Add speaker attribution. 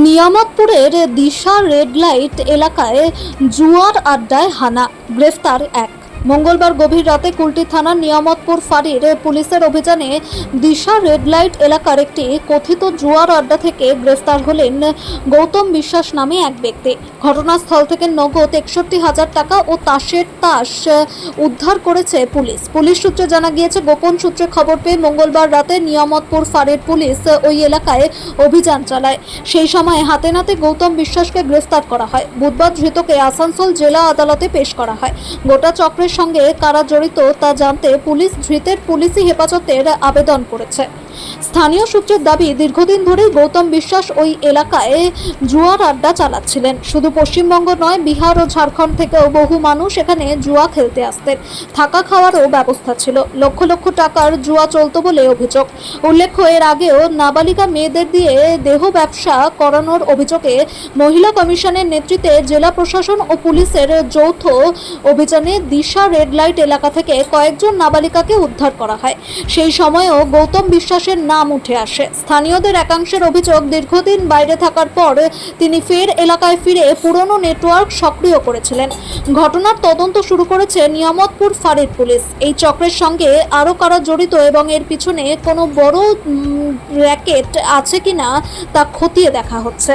Speaker 1: নিয়ামতপুরের দিশা red light এলাকায় জুয়ার আড্ডায় হানা, গ্রেফতার এক। মঙ্গলবার গভীর রাতে কুলটি থানার নিয়ামতপুর ফাঁড়ির পুলিশের অভিযানে দিশা রেড লাইট এলাকার একটি কথিত জুয়ার আড্ডা থেকে গ্রেফতার হলেন গৌতম বিশ্বাস নামে এক ব্যক্তি। ঘটনাস্থল থেকে নগদ ৬১,০০০ টাকা ও তাসের তাস উদ্ধার করেছে পুলিশ। পুলিশ সূত্রে জানা গিয়েছে, গোপন সূত্রে খবর পেয়ে মঙ্গলবার রাতে নিয়ামতপুর ফাঁড়ির পুলিশ ওই এলাকায় অভিযান চালায়। সেই সময় হাতে নাতে গৌতম বিশ্বাসকে গ্রেফতার করা হয়। বুধবার ধৃতকে আসানসোল জেলা আদালতে পেশ করা হয়। গোটা চক্রের সঙ্গে কারা জড়িত তা জানতে পুলিশ ধৃতের পুলিশি হেফাজতের আবেদন করেছে। স্থানীয় সূত্রের দাবি, দীর্ঘদিন ধরেই গৌতম বিশ্বাস ওই এলাকায় জুয়ার আড্ডা চালাচ্ছিলেন। শুধু পশ্চিমবঙ্গ নয়, বিহার ও ঝাড়খণ্ড থেকেও বহু মানুষ এখানে জুয়া খেলতে আসতেন। থাকা খাওয়ারও ব্যবস্থা ছিল। লক্ষ লক্ষ টাকার জুয়া চলত বলে অভিযোগ। উল্লেখ্য, এর আগেও নাবালিকা মেয়েদের দিয়ে দেহ ব্যবসা করানোর অভিযোগে মহিলা কমিশনের নেতৃত্বে জেলা প্রশাসন ও পুলিশের যৌথ অভিযানে দিশা রেড লাইট এলাকা থেকে কয়েকজন নাবালিকাকে উদ্ধার করা হয়। সেই সময়েও গৌতম বিশ্বাসের নাম উঠে আসে। স্থানীয়দের একাংশের অভিযোগ, দীর্ঘদিন বাইরে থাকার পর তিনি ফের এলাকায় ফিরে পুরনো নেটওয়ার্ক সক্রিয় করেছিলেন। ঘটনার তদন্ত শুরু করেছে নিয়ামতপুর ফাঁড়ির পুলিশ। এই চক্রের সঙ্গে আরও কারা জড়িত এবং এর পিছনে কোনো বড় র্যাকেট আছে কিনা তা খতিয়ে দেখা হচ্ছে।